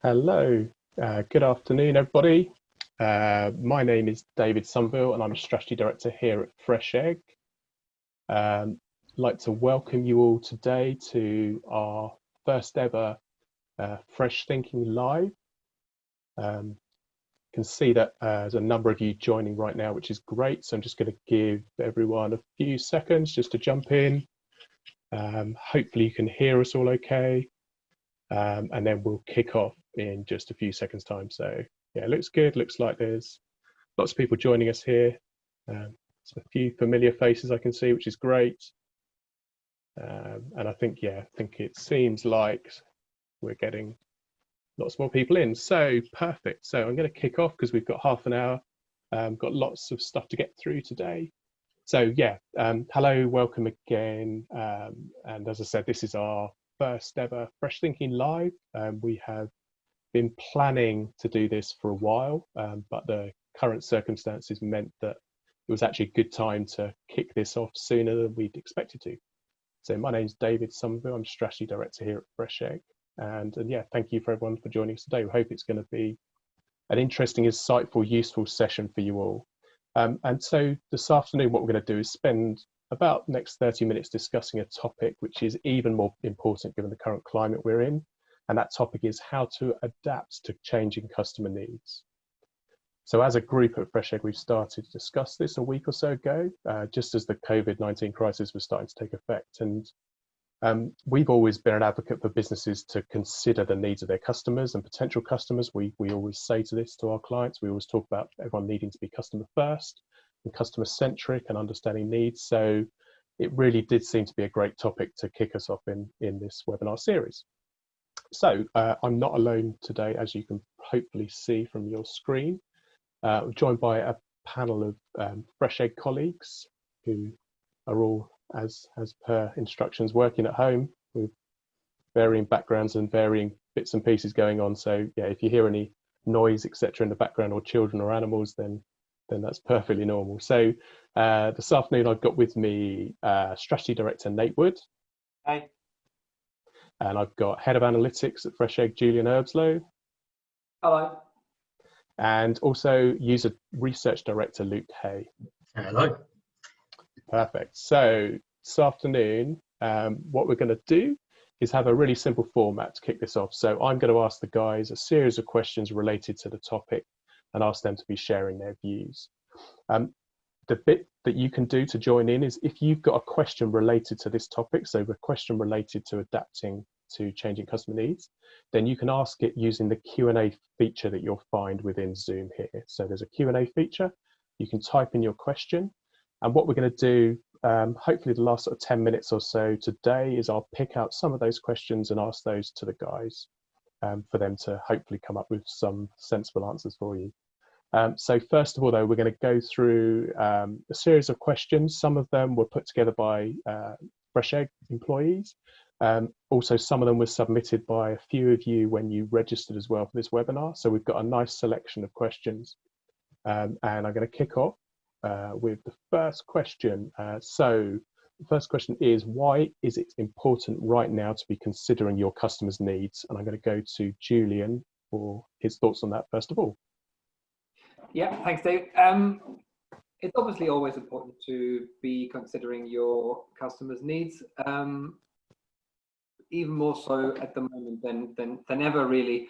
Hello, good afternoon, everybody. My name is David Somerville, and I'm a strategy director here at Fresh Egg. I'd like to welcome you all today to our first ever Fresh Thinking Live. You can see that there's a number of you joining right now, which is great. So I'm just going to give everyone a few seconds just to jump in. Hopefully you can hear us all okay. And then we'll kick off in just a few seconds time. So yeah, it looks good. Looks like there's lots of people joining us here. So a few familiar faces I can see, which is great. And I think it seems like we're getting lots more people in. So perfect. So I'm going to kick off because we've got half an hour. Got lots of stuff to get through today. So yeah, hello, welcome again. And as I said, this is our first ever Fresh Thinking Live. We have been planning to do this for a while, but the current circumstances meant that it was actually a good time to kick this off sooner than we'd expected to. So my name's David Somerville. I'm strategy director here at Fresh Egg. And yeah, thank you for everyone for joining us today. We hope it's going to be an interesting, insightful, useful session for you all. And so this afternoon, what we're going to do is spend about the next 30 minutes discussing a topic which is even more important given the current climate we're in. And that topic is how to adapt to changing customer needs. So as a group at Fresh Egg, we've started to discuss this a week or so ago, just as the COVID-19 crisis was starting to take effect. And we've always been an advocate for businesses to consider the needs of their customers and potential customers. We always say to this to our clients. We always talk about everyone needing to be customer first and customer centric and understanding needs. So it really did seem to be a great topic to kick us off in this webinar series. So I'm not alone today, as you can hopefully see from your screen. I'm joined by a panel of Fresh Egg colleagues who are all, as per instructions, working at home with varying backgrounds and varying bits and pieces going on. So yeah, if you hear any noise, etc., in the background, or children or animals, then that's perfectly normal. So this afternoon I've got with me strategy director Nate Wood. Hi. And I've got head of analytics at Fresh Egg, Julian Erbsloeh. Hello. And also user research director Luke Hay. Hello. Perfect. So this afternoon, what we're going to do is have a really simple format to kick this off. So I'm going to ask the guys a series of questions related to the topic and ask them to be sharing their views. The bit that you can do to join in is if you've got a question related to this topic, so a question related to adapting to changing customer needs, then you can ask it using the Q&A feature that you'll find within Zoom here. So there's a Q&A feature. You can type in your question. And what we're going to do, hopefully the last sort of 10 minutes or so today, is I'll pick out some of those questions and ask those to the guys for them to hopefully come up with some sensible answers for you. So first of all, though, we're going to go through a series of questions. Some of them were put together by Fresh Egg employees. Also, some of them were submitted by a few of you when you registered as well for this webinar. So we've got a nice selection of questions. And I'm going to kick off with the first question. So the first question is, why is it important right now to be considering your customers' needs? And I'm going to go to Julian for his thoughts on that first of all. Yeah, thanks, Dave. It's obviously always important to be considering your customers' needs, even more so at the moment than ever, really,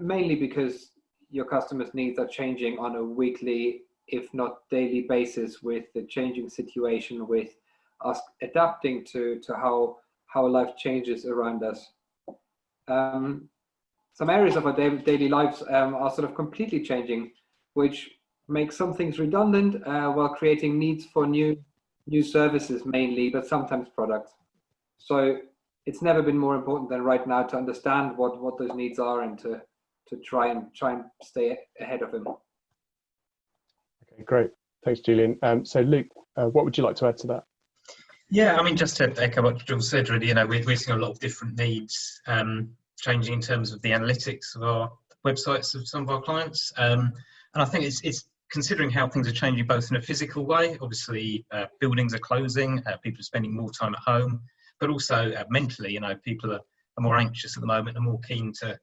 mainly because your customers' needs are changing on a weekly, if not daily basis, with the changing situation, with us adapting to how life changes around us. Some areas of our daily lives are sort of completely changing, which makes some things redundant while creating needs for new services mainly, but sometimes products. So it's never been more important than right now to understand what those needs are and to try and stay ahead of them. Okay, great. Thanks, Julian. So Luke, what would you like to add to that? Yeah, I mean, just to echo what Jules said, really, we're seeing a lot of different needs changing in terms of the analytics of our websites of some of our clients. And I think it's considering how things are changing both in a physical way. Obviously, buildings are closing, people are spending more time at home, but also mentally, people are more anxious at the moment and more keen to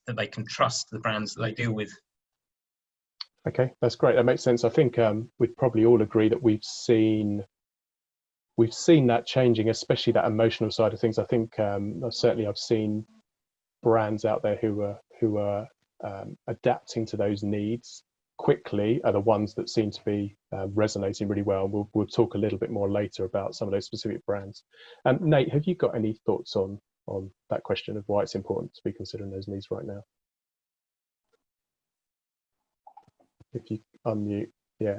that they can trust the brands that they deal with. Okay, that's great. That makes sense. I think we'd probably all agree that we've seen that changing, especially that emotional side of things. I think certainly I've seen brands out there who are adapting to those needs quickly are the ones that seem to be resonating really well. We'll talk a little bit more later about some of those specific brands. Nate, have you got any thoughts on that question of why it's important to be considering those needs right now? If you unmute, yeah.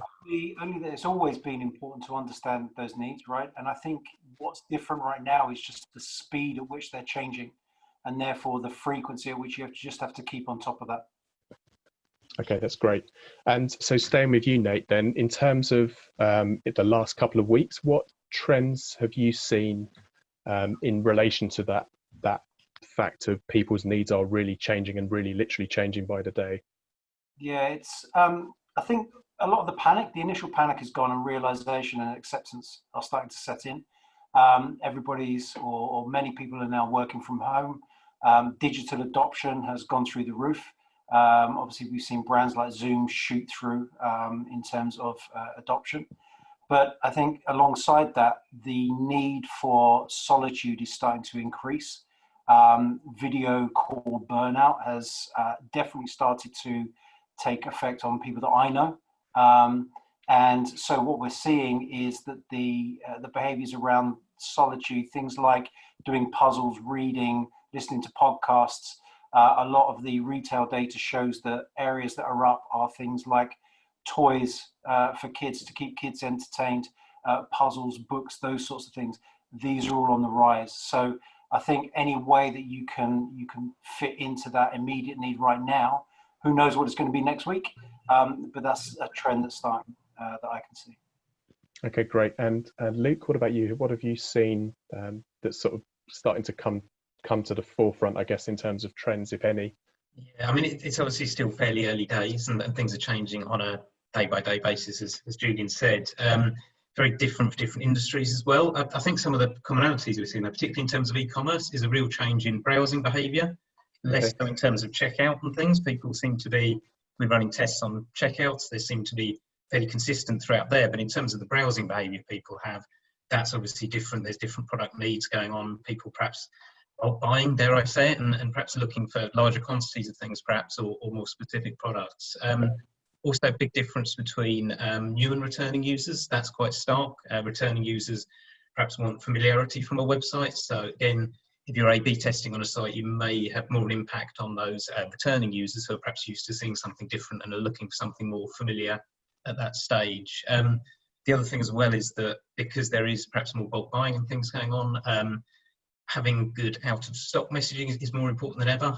Only that it's always been important to understand those needs, right? And I think what's different right now is just the speed at which they're changing, and therefore the frequency at which you just have to keep on top of that. Okay, that's great. And so staying with you, Nate, then, in terms of the last couple of weeks, what trends have you seen in relation to that fact of people's needs are really changing and really literally changing by the day? Yeah, it's I think a lot of the initial panic is gone, and realization and acceptance are starting to set in. Everybody's or many people are now working from home. Digital adoption has gone through the roof. Obviously, we've seen brands like Zoom shoot through in terms of adoption. But I think alongside that, the need for solitude is starting to increase. Video call burnout has definitely started to take effect on people that I know. And so what we're seeing is that the behaviors around solitude, things like doing puzzles, reading, listening to podcasts, a lot of the retail data shows that areas that are up are things like toys for kids to keep kids entertained, puzzles, books, those sorts of things. These are all on the rise. So I think any way that you can fit into that immediate need right now, who knows what it's going to be next week, but that's a trend that's starting that I can see. Okay, great. And Luke, what about you? What have you seen that's sort of starting to come to the forefront, I guess, in terms of trends, if any? Yeah, I mean, it's obviously still fairly early days, and things are changing on a day-by-day basis, as Julian said. Very different for different industries as well. I think some of the commonalities we're seeing, particularly in terms of e-commerce, is a real change in browsing behaviour, less so in terms of checkout and things. People seem to be, we're running tests on checkouts, they seem to be fairly consistent throughout there, but in terms of the browsing behaviour people have, that's obviously different. There's different product needs going on. People perhaps are buying, dare I say it, and perhaps looking for larger quantities of things, perhaps, or more specific products. Also, a big difference between new and returning users. That's quite stark. Returning users perhaps want familiarity from a website. So again, if you're A/B testing on a site, you may have more an impact on those returning users who are perhaps used to seeing something different and are looking for something more familiar at that stage. The other thing as well is that because there is perhaps more bulk buying and things going on, having good out of stock messaging is more important than ever.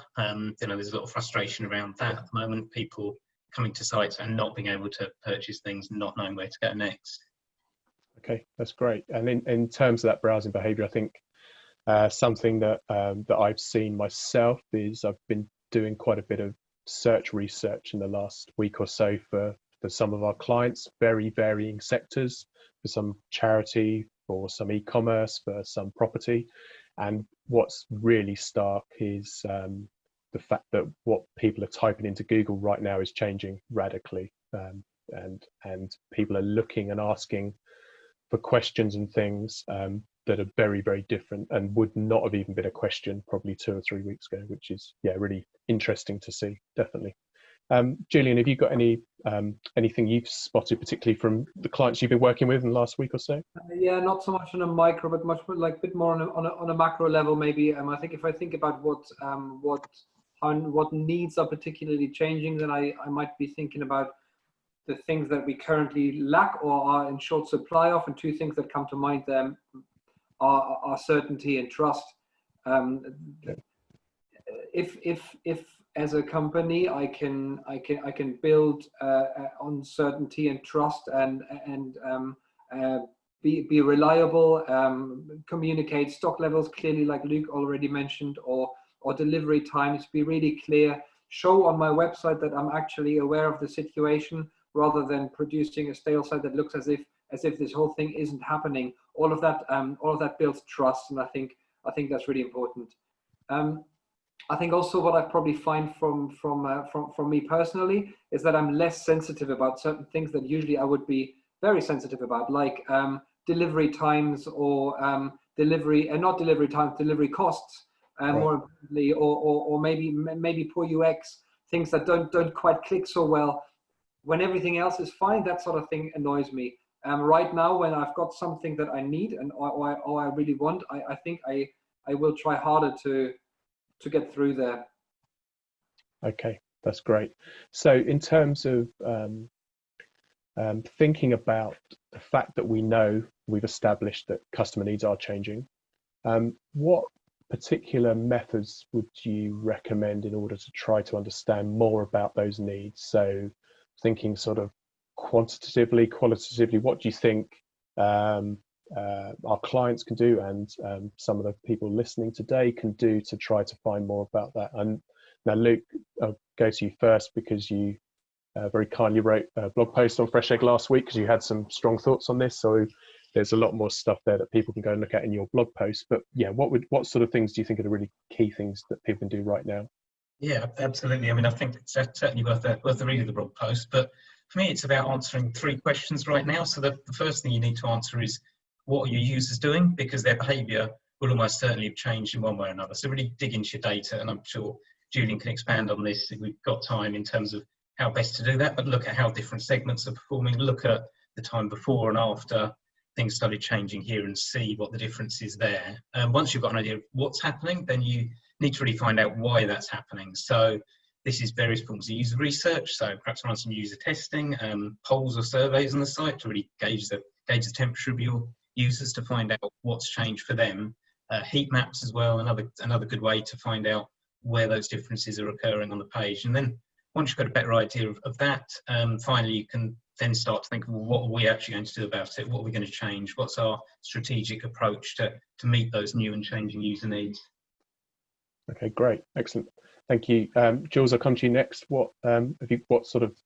There's a lot of frustration around that at the moment. People coming to sites and not being able to purchase things, not knowing where to go next. Okay, that's great. And in terms of that browsing behavior, I think something that I've seen myself is I've been doing quite a bit of search research in the last week or so for some of our clients, very varying sectors, for some charity, for some e-commerce, for some property. And what's really stark is the fact that what people are typing into Google right now is changing radically, and people are looking and asking for questions and things that are very, very different and would not have even been a question probably 2 or 3 weeks ago, which is really interesting to see, definitely. Julian, have you got anything you've spotted, particularly from the clients you've been working with in the last week or so? Yeah, not so much on a micro, but much more, like a bit more on a macro level, maybe. I think if I think about what needs are particularly changing, then I might be thinking about the things that we currently lack or are in short supply of, and two things that come to mind are certainty and trust. If as a company I can build on certainty and trust and be reliable, communicate stock levels clearly, like Luke already mentioned, or delivery times, be really clear, show on my website that I'm actually aware of the situation, rather than producing a stale site that looks as if this whole thing isn't happening. All of that builds trust, and I think that's really important. I think also what I probably find from me personally is that I'm less sensitive about certain things that usually I would be very sensitive about, like delivery times or not delivery times, delivery costs, Right. more importantly, or maybe poor UX, things that don't quite click so well. When everything else is fine, that sort of thing annoys me. Right now, when I've got something that I need and or I really want, I think I will try harder to get through there. Okay, that's great. So in terms of thinking about the fact that we know we've established that customer needs are changing, what particular methods would you recommend in order to try to understand more about those needs? So thinking sort of quantitatively, qualitatively, what do you think our clients can do and some of the people listening today can do to try to find more about that? And now, Luke, I'll go to you first because you very kindly wrote a blog post on Fresh Egg last week because you had some strong thoughts on this. So there's a lot more stuff there that people can go and look at in your blog post. But yeah, what sort of things do you think are the really key things that people can do right now? Yeah, absolutely. I mean, I think it's certainly worth the read of the blog post. But for me, it's about answering 3 questions right now. So the first thing you need to answer is, what are your users doing? Because their behaviour will almost certainly have changed in one way or another. So really dig into your data, and I'm sure Julian can expand on this if we've got time in terms of how best to do that. But look at how different segments are performing. Look at the time before and after things started changing here and see what the difference is there. Once you've got an idea of what's happening, then you need to really find out why that's happening. So this is various forms of user research. So perhaps run some user testing, polls or surveys on the site to really gauge the temperature of your users to find out what's changed for them. Heat maps as well, another good way to find out where those differences are occurring on the page. And then once you've got a better idea of that, finally you can then start to think, well, what are we actually going to do about it? What are we going to change? What's our strategic approach to meet those new and changing user needs? Okay, great, excellent, thank you. Jules, I'll come to you next. What sort of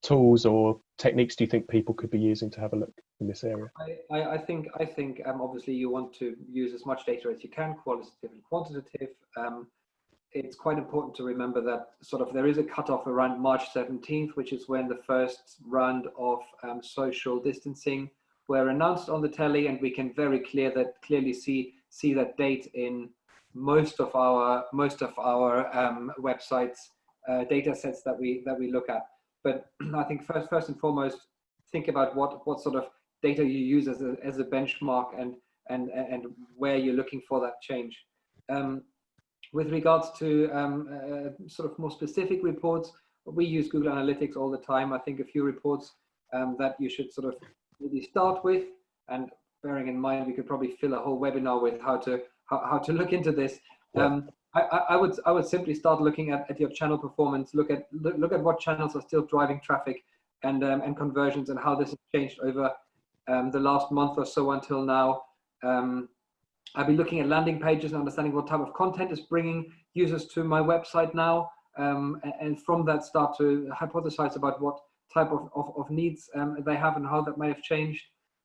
tools or techniques do you think people could be using to have a look in this area? I think obviously you want to use as much data as you can, qualitative and quantitative. It's quite important to remember that sort of there is a cutoff around March 17th, which is when the first round of social distancing were announced on the telly, and we can very clearly see that date in most of our websites, data sets that we look at. But I think first and foremost, think about what sort of data you use as a benchmark and where you're looking for that change. With regards to sort of more specific reports, we use Google Analytics all the time. I think a few reports that you should sort of really start with, and bearing in mind we could probably fill a whole webinar with how to look into this. Yeah. I would simply start looking at your channel performance. Look at what channels are still driving traffic and conversions, and how this has changed over the last month or so until now. I'll be looking at landing pages and understanding what type of content is bringing users to my website now, and from that start to hypothesize about what type of needs they have and how that might have changed.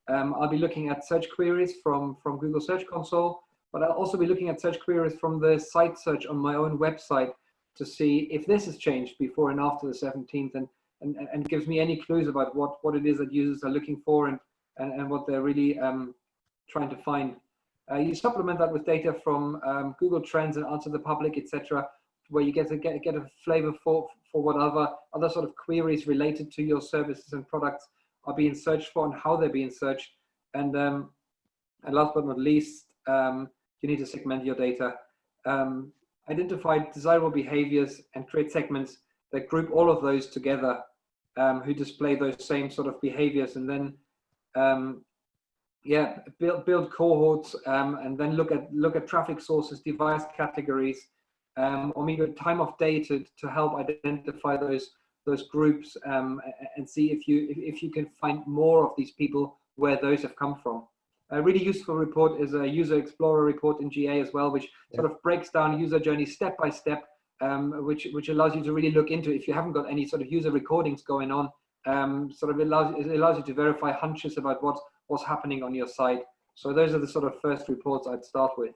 I'll be looking at search queries from Google Search Console, but I'll also be looking at search queries from the site search on my own website to see if this has changed before and after the 17th, and gives me any clues about what it is that users are looking for and what they're really trying to find. You supplement that with data from Google Trends and Answer the Public, etc., where you get a flavor for what other sort of queries related to your services and products are being searched for and how they're being searched. And last but not least, you need to segment your data, identify desirable behaviors, and create segments that group all of those together, who display those same sort of behaviors, and then build cohorts, and then look at traffic sources, device categories, or maybe time of day to help identify those groups, and see if you can find more of these people where those have come from. A really useful report is a user explorer report in GA as well, which sort of breaks down user journey step by step, which allows you to really look into, if you haven't got any sort of user recordings going on, it allows you to verify hunches about what's happening on your site. So those are the sort of first reports I'd start with.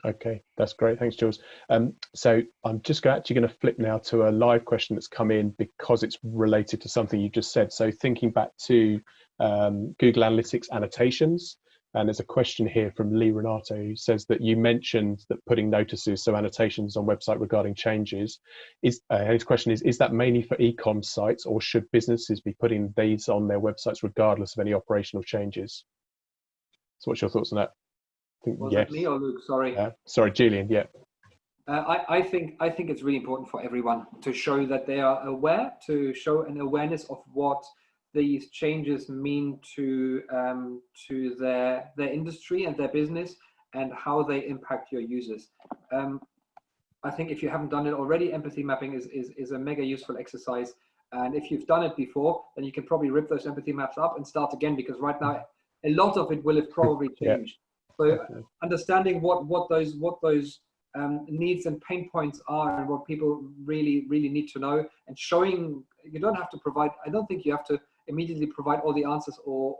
Okay, that's great. Thanks, Jules. So I'm just actually going to flip now to a live question that's come in because it's related to something you just said. So thinking back to Google Analytics annotations, and there's a question here from Lee Renato who says that you mentioned that putting notices, so annotations on website regarding changes, his question is that mainly for e-com sites, or should businesses be putting these on their websites regardless of any operational changes? So what's your thoughts on that? Was yes. it me or Luke? Sorry. Sorry, Julian. Yeah. I think it's really important for everyone to show that they are aware, to show an awareness of what these changes mean to their industry and their business, and how they impact your users. I think if you haven't done it already, empathy mapping is a mega useful exercise. And if you've done it before, then you can probably rip those empathy maps up and start again, because right now a lot of it will have probably changed. So understanding what those needs and pain points are, and what people really need to know, and showing, you don't have to provide, I don't think you have to immediately provide all the answers or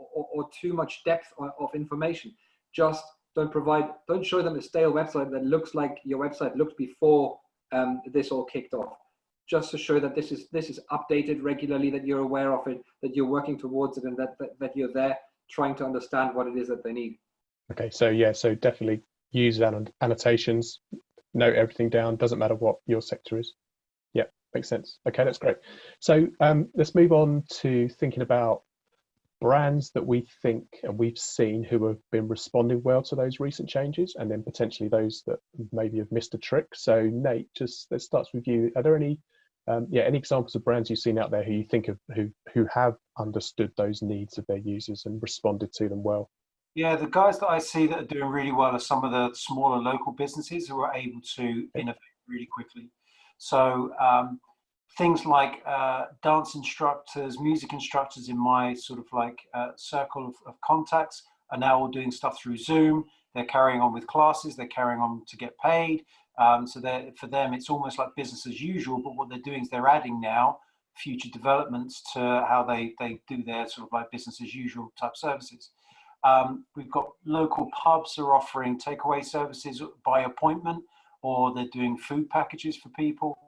too much depth of information. Just don't show them a stale website that looks like your website looked before this all kicked off. Just to show that this is updated regularly, that you're aware of it, that you're working towards it, and that you're there trying to understand what it is that they need. Okay, so yeah, so definitely use annotations, note everything down, doesn't matter what your sector is. Yeah, makes sense. Okay, that's great. So let's move on to thinking about brands that we think and we've seen who have been responding well to those recent changes, and then potentially those that maybe have missed a trick. So Nate, just let's start with you. Are there any any examples of brands you've seen out there who you think of who have understood those needs of their users and responded to them well? Yeah, the guys that I see that are doing really well are some of the smaller local businesses who are able to innovate really quickly. So things like dance instructors, music instructors in my sort of like circle of contacts are now all doing stuff through Zoom. They're carrying on with classes, they're carrying on to get paid. So for them, it's almost like business as usual, but what they're doing is they're adding now future developments to how they do their sort of like business as usual type services. We've got local pubs are offering takeaway services by appointment, or they're doing food packages for people.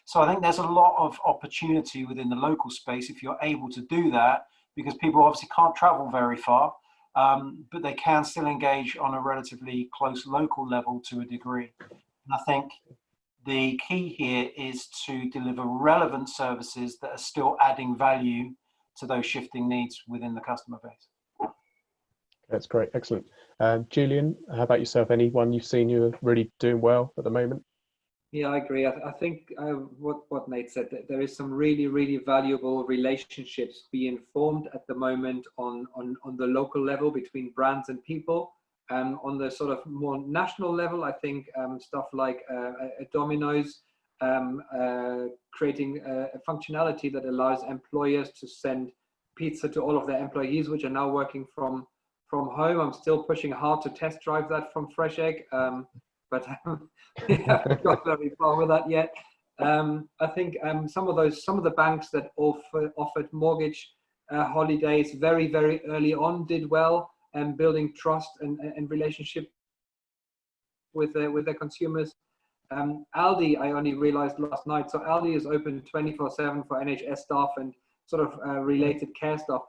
So I think there's a lot of opportunity within the local space if you're able to do that, because people obviously can't travel very far, but they can still engage on a relatively close local level to a degree. And I think the key here is to deliver relevant services that are still adding value to those shifting needs within the customer base. That's great, excellent. Julian, how about yourself? Anyone you've seen who are really doing well at the moment? Yeah, I agree. I think what Nate said, that there is some really valuable relationships being formed at the moment on the local level between brands and people. On the sort of more national level, I think stuff like Domino's creating a functionality that allows employers to send pizza to all of their employees, which are now working from home. I'm still pushing hard to test drive that from Fresh Egg, but we haven't got very far with that yet. I think some of the banks that offered mortgage holidays very early on did well, and building trust and relationship with their consumers. Aldi, I only realized last night, so Aldi is open 24/7 for NHS staff and sort of related care stuff.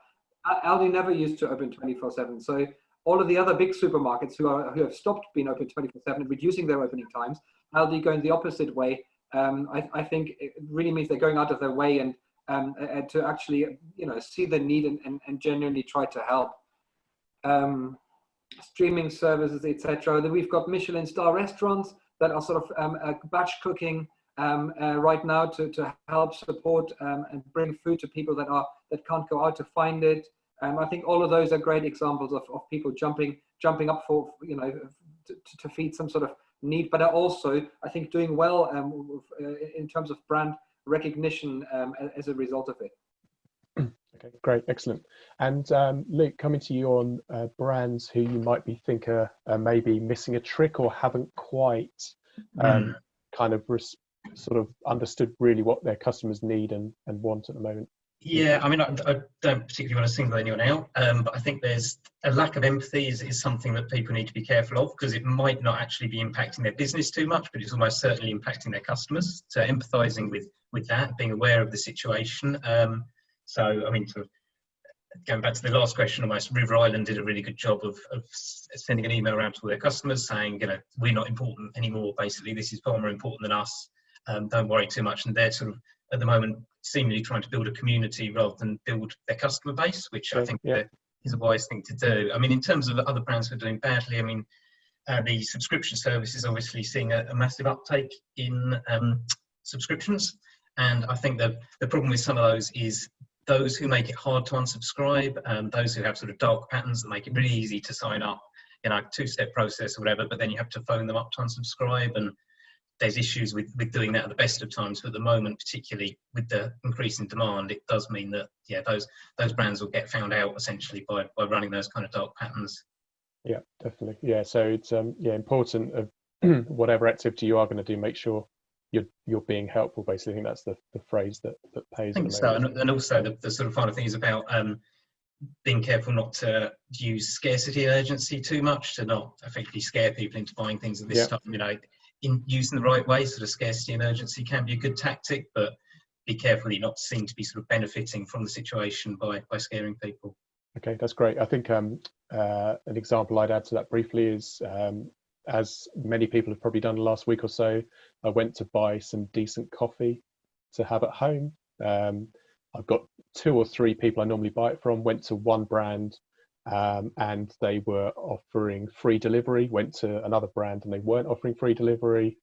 Aldi never used to open 24/7. So all of the other big supermarkets who have stopped being open 24/7 and reducing their opening times, Aldi going the opposite way. I think it really means they're going out of their way and to actually see the need and genuinely try to help. Streaming services, etc. Then we've got Michelin star restaurants that are sort of batch cooking right now to help support and bring food to people that can't go out to find it. I think all of those are great examples of people jumping up for to feed some sort of need, but are also, I think, doing well in terms of brand recognition as a result of it. Okay, great, excellent. And Luke, coming to you on brands who you might be think are maybe missing a trick or haven't quite kind of sort of understood really what their customers need and want at the moment. Yeah, I mean, I don't particularly want to single anyone out, but I think there's a lack of empathy is something that people need to be careful of, because it might not actually be impacting their business too much, but it's almost certainly impacting their customers. So empathizing with that, being aware of the situation. So, I mean, sort of going back to the last question, almost River Island did a really good job of sending an email around to all their customers saying, you know, we're not important anymore. Basically, this is far more important than us. Don't worry too much. And they're sort of, at the moment, seemingly trying to build a community rather than build their customer base, which I think is a wise thing to do. I mean, in terms of other brands who are doing badly, I mean, the subscription service is obviously seeing a massive uptake in subscriptions. And I think that the problem with some of those is those who make it hard to unsubscribe, those who have sort of dark patterns that make it really easy to sign up, you know, two-step process or whatever, but then you have to phone them up to unsubscribe, and there's issues with doing that at the best of times. But at the moment, particularly with the increase in demand, it does mean that, yeah, those brands will get found out essentially by running those kind of dark patterns. Yeah, definitely. Yeah, so it's important of whatever activity you are going to do, make sure you're being helpful. Basically, I think that's the phrase that pays. I think so, and also the sort of final thing is about being careful not to use scarcity and urgency too much, to not effectively scare people into buying things at this time. You know, in using the right way, sort of scarcity and urgency can be a good tactic, but be careful you're not seen to be sort of benefiting from the situation by scaring people. Okay, that's great. I think an example I'd add to that briefly is, as many people have probably done the last week or so, I went to buy some decent coffee to have at home. I've got 2 or 3 people I normally buy it from, went to one brand and they were offering free delivery, went to another brand and they weren't offering free delivery.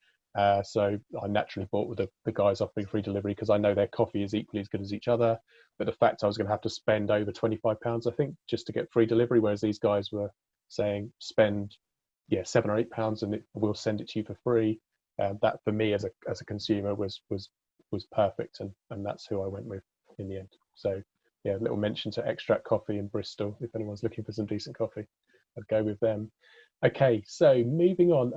So I naturally bought with the guys offering free delivery because I know their coffee is equally as good as each other. But the fact I was going to have to spend over £25, I think, just to get free delivery, whereas these guys were saying spend £7 or £8 and we'll send it to you for free. That for me as a consumer was perfect, and that's who I went with in the end. So yeah, a little mention to Extract Coffee in Bristol. If anyone's looking for some decent coffee, I'd go with them. Okay, so moving on.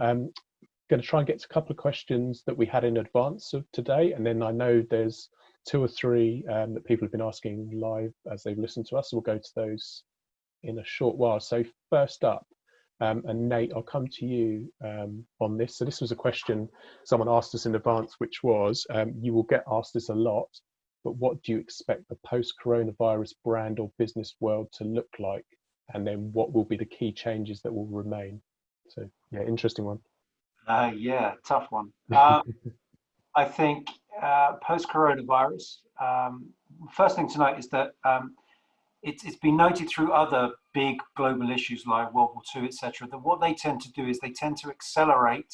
Going to try and get to a couple of questions that we had in advance of today, and then I know there's 2 or 3 that people have been asking live as they've listened to us, so we'll go to those in a short while. So first up, and Nate, I'll come to you on this. So this was a question someone asked us in advance, which was, you will get asked this a lot, but what do you expect the post-coronavirus brand or business world to look like? And then what will be the key changes that will remain? So yeah, interesting one. Yeah, tough one. I think post-coronavirus, first thing to note is that it's been noted through other big global issues like World War II, etc., that what they tend to do is they tend to accelerate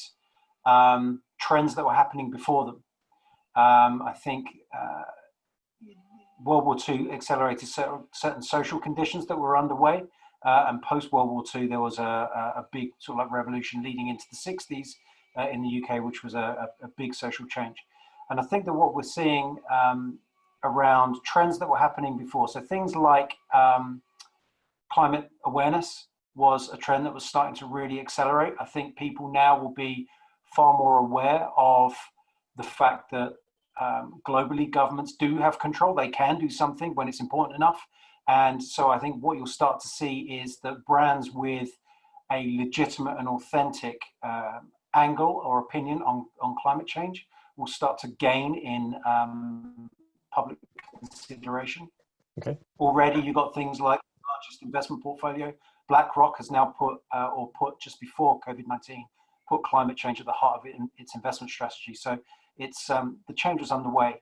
trends that were happening before them. I think World War II accelerated certain social conditions that were underway, and post-World War II there was a big sort of like revolution leading into the 60s in the UK, which was a big social change. And I think that what we're seeing around trends that were happening before, so things like climate awareness was a trend that was starting to really accelerate. I think people now will be far more aware of the fact that globally governments do have control. They can do something when it's important enough. And so I think what you'll start to see is that brands with a legitimate and authentic angle or opinion on climate change will start to gain in public consideration. Okay. Already you've got things like the largest investment portfolio. BlackRock has now put just before COVID-19, put climate change at the heart of it in its investment strategy. So it's the change was underway.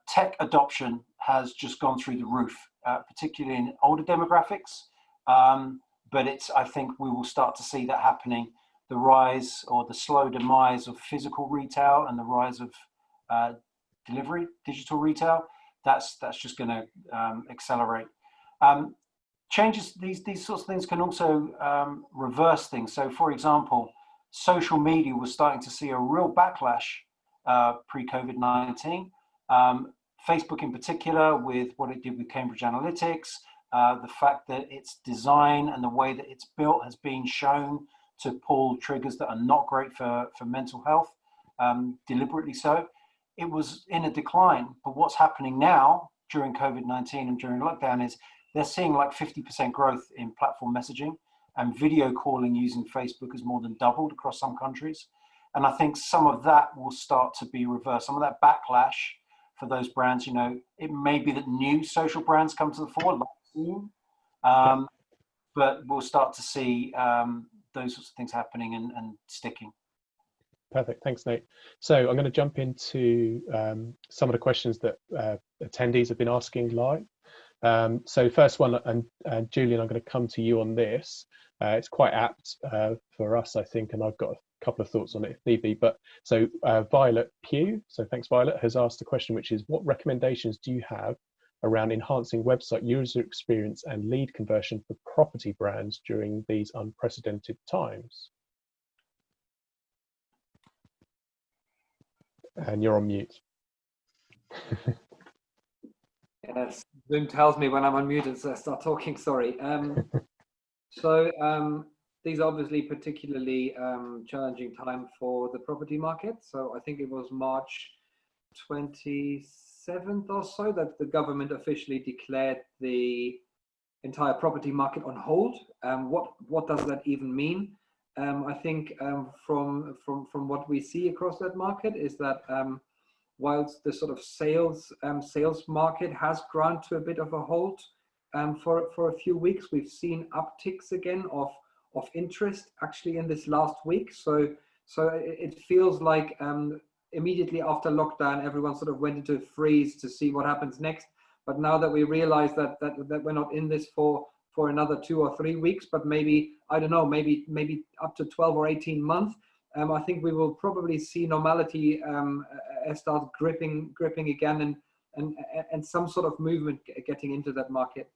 Tech adoption has just gone through the roof, particularly in older demographics. But I think we will start to see that happening. The rise or the slow demise of physical retail and the rise of delivery, digital retail, that's just going to accelerate. Changes, these sorts of things can also reverse things. So for example, social media was starting to see a real backlash pre-COVID-19. Facebook in particular, with what it did with Cambridge Analytics, the fact that its design and the way that it's built has been shown to pull triggers that are not great for mental health, deliberately so. It was in a decline, but what's happening now, during COVID-19 and during lockdown is they're seeing like 50% growth in platform messaging, and video calling using Facebook has more than doubled across some countries. And I think some of that will start to be reversed. Some of that backlash for those brands, you know, it may be that new social brands come to the fore, like Zoom, but we'll start to see those sorts of things happening and sticking. Perfect, thanks, Nate. So I'm going to jump into some of the questions that attendees have been asking live. So first one, and Julian, I'm going to come to you on this. It's quite apt for us, I think, and I've got a couple of thoughts on it if need be. But so Violet Pugh, so thanks Violet, has asked a question which is, what recommendations do you have around enhancing website user experience and lead conversion for property brands during these unprecedented times? And you're on mute. Yes, Zoom tells me when I'm unmuted, so I start talking, sorry. So these are obviously particularly challenging time for the property market. So I think it was March 27th or so that the government officially declared the entire property market on hold. What does that even mean? I think from what we see across that market is that whilst the sort of sales market has ground to a bit of a halt for a few weeks, we've seen upticks again of interest actually in this last week. So it feels like immediately after lockdown, everyone sort of went into a freeze to see what happens next. But now that we realize that we're not in this for another 2 or 3 weeks, but maybe, I don't know, maybe up to 12 or 18 months, I think we will probably see normality start gripping again, and some sort of movement getting into that market.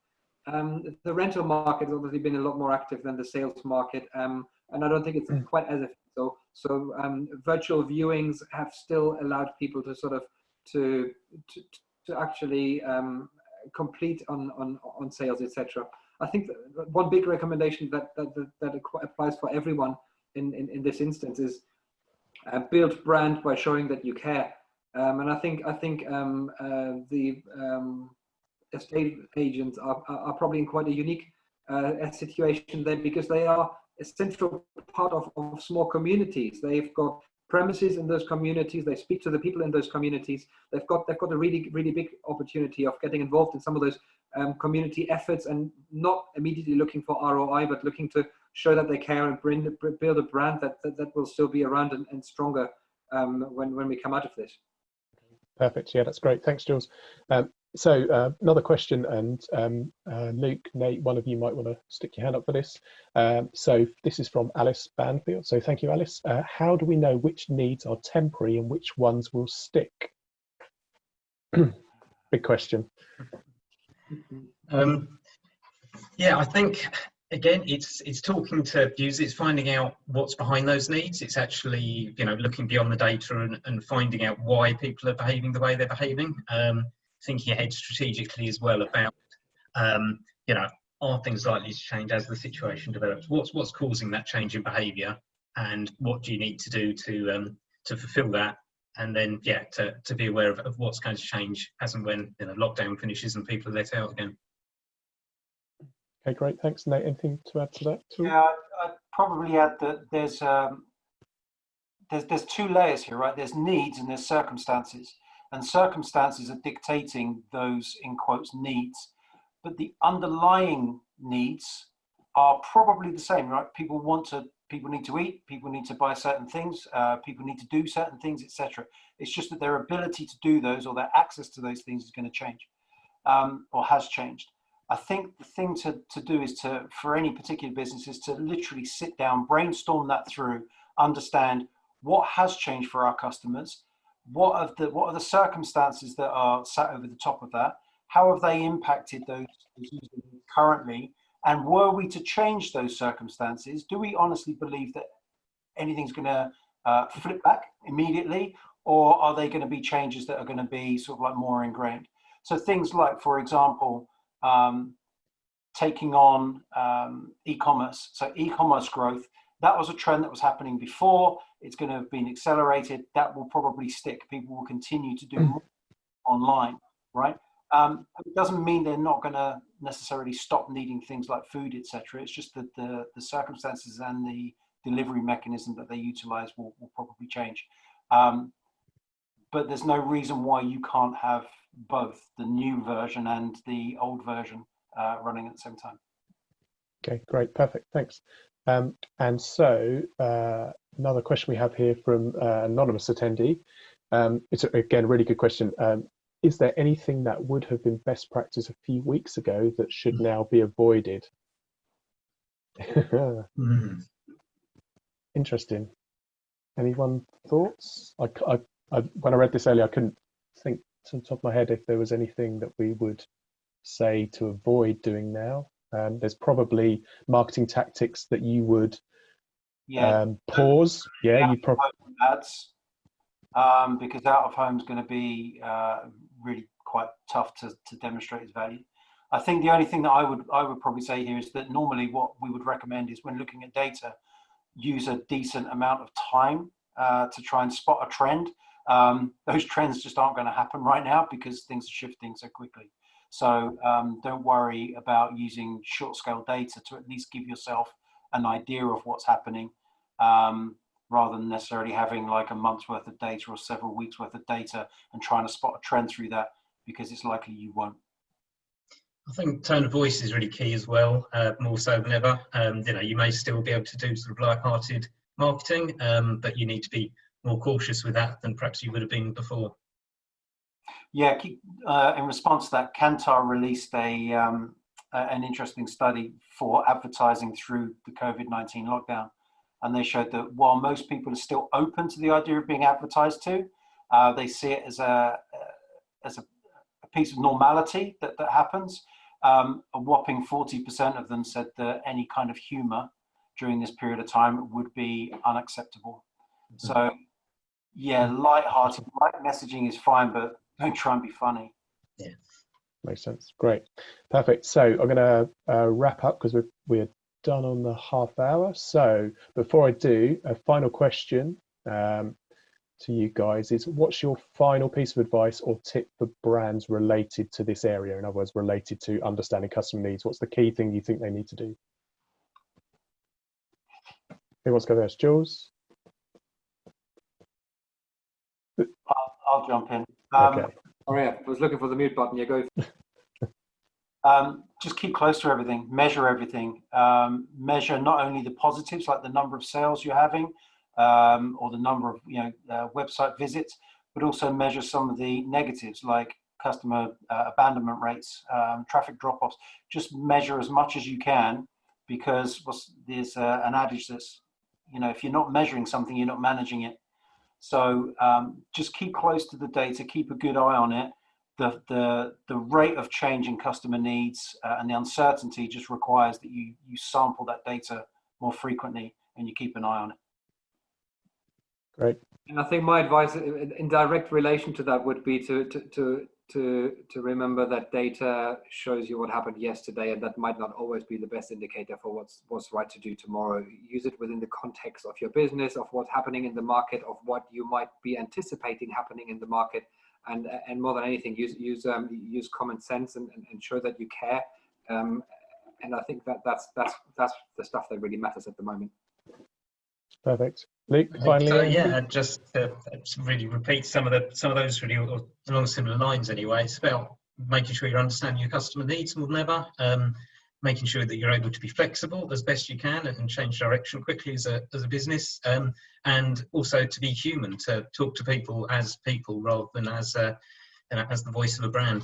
The rental market has obviously been a lot more active than the sales market, and I don't think it's quite as effective. So virtual viewings have still allowed people to sort of to actually complete on sales, etc. I think one big recommendation that applies for everyone in this instance is build brand by showing that you care. And I think the estate agents are probably in quite a unique situation there, because they are a central part of small communities. They've got premises in those communities. They speak to the people in those communities. They've got a really big opportunity of getting involved in some of those community efforts, and not immediately looking for ROI, but looking to show that they care and build a brand that will still be around and stronger when we come out of this. Perfect. Yeah, that's great. Thanks, Jules. So another question, and Luke, Nate, one of you might want to stick your hand up for this. So this is from Alice Banfield. So thank you, Alice. How do we know which needs are temporary and which ones will stick? Big question. Yeah, I think again, it's talking to users, it's finding out what's behind those needs. It's actually, you know, looking beyond the data and finding out why people are behaving the way they're behaving. Thinking ahead strategically as well about, you know, are things likely to change as the situation develops? What's causing that change in behaviour, and what do you need to do to fulfil that? And then, yeah, to be aware of what's going to change as and when, you know, lockdown finishes and people are let out again. Okay, great. Thanks, Nate. Anything to add to that? Yeah, I'd probably add that there's two layers here, right? There's needs and there's circumstances, and circumstances are dictating those, in quotes, needs. But the underlying needs are probably the same, right? People need to eat, people need to buy certain things, people need to do certain things, etc. It's just that their ability to do those, or their access to those things, is going to change, or has changed. I think the thing to do is for any particular business, is to literally sit down, brainstorm that through, understand what has changed for our customers, what are the circumstances that are sat over the top of that, how have they impacted those users currently, and were we to change those circumstances, do we honestly believe that anything's going to flip back immediately, or are they going to be changes that are going to be sort of like more ingrained? So things like, for example, taking on e-commerce. So e-commerce growth, that was a trend that was happening before. It's going to have been accelerated. That will probably stick. People will continue to do more online, right? It doesn't mean they're not going to necessarily stop needing things like food, etc. It's just that the circumstances and the delivery mechanism that they utilize will probably change. But there's no reason why you can't have both the new version and the old version running at the same time. Okay, great, perfect, thanks. And so another question we have here from anonymous attendee. It's again a really good question. Is there anything that would have been best practice a few weeks ago that should now be avoided? Interesting. Anyone thoughts? When I read this earlier, I couldn't think to the top of my head if there was anything that we would say to avoid doing now. There's probably marketing tactics that you would pause. Yeah, you probably ads, because out of home is going to be really quite tough to demonstrate its value. I think the only thing that I would probably say here is that normally what we would recommend is when looking at data, use a decent amount of time to try and spot a trend. Those trends just aren't going to happen right now because things are shifting so quickly. So don't worry about using short scale data to at least give yourself an idea of what's happening, rather than necessarily having like a month's worth of data or several weeks worth of data and trying to spot a trend through that, because it's likely you won't. I think tone of voice is really key as well, more so than ever. You may still be able to do sort of light-hearted marketing, but you need to be more cautious with that than perhaps you would have been before. Yeah, in response to that, Kantar released an interesting study for advertising through the COVID-19 lockdown. And they showed that while most people are still open to the idea of being advertised to, they see it as a piece of normality that happens. A whopping 40% of them said that any kind of humor during this period of time would be unacceptable. So yeah, light-hearted, light messaging is fine, but don't try and be funny. Yeah, makes sense. Great, perfect. So I'm going to wrap up because we're done on the half hour. So before I do, a final question to you guys is, what's your final piece of advice or tip for brands related to this area? In other words, related to understanding customer needs. What's the key thing you think they need to do? Who wants to go first? Jules? I'll jump in. Okay. Oh yeah, I was looking for the mute button. You go. Just keep close to everything, measure everything. Measure not only the positives, like the number of sales you're having, or the number of website visits, but also measure some of the negatives, like customer abandonment rates, traffic drop-offs. Just measure as much as you can, because there's an adage that's, if you're not measuring something, you're not managing it. So just keep close to the data, keep a good eye on it. The rate of change in customer needs and the uncertainty just requires that you sample that data more frequently and you keep an eye on it. Great. And I think my advice in direct relation to that would be to remember that data shows you what happened yesterday, and that might not always be the best indicator for what's right to do tomorrow. Use it within the context of your business, of what's happening in the market, of what you might be anticipating happening in the market, and more than anything, use common sense and show that you care. And I think that's the stuff that really matters at the moment. Perfect. Luke, finally. So yeah, just to really repeat some of those really along similar lines anyway. It's about making sure you understand your customer needs more than ever, making sure that you're able to be flexible as best you can and change direction quickly as a business, and also to be human, to talk to people rather than as the voice of a brand.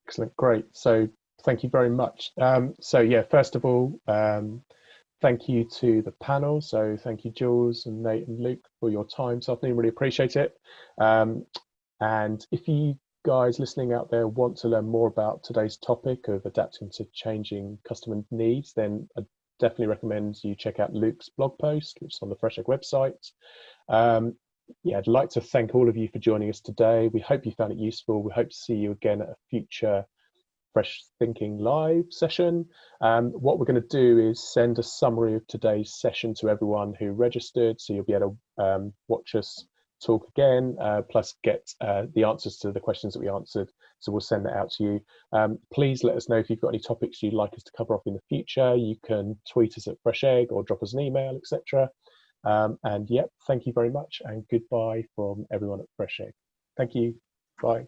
Excellent, great. So thank you very much. So yeah, first of all, thank you to the panel. So thank you, Jules and Nate and Luke, for your time this afternoon. Really appreciate it. And if you guys listening out there want to learn more about today's topic of adapting to changing customer needs, then I definitely recommend you check out Luke's blog post, which is on the Fresh Egg website. Yeah, I'd like to thank all of you for joining us today. We hope you found it useful. We hope to see you again at a future Fresh Thinking Live session. What we're going to do is send a summary of today's session to everyone who registered, so you'll be able to watch us talk again, plus get the answers to the questions that we answered. So we'll send that out to you. Please let us know if you've got any topics you'd like us to cover off in the future. You can tweet us at Fresh Egg or drop us an email, etc. And yep, thank you very much, and goodbye from everyone at Fresh Egg. Thank you. Bye.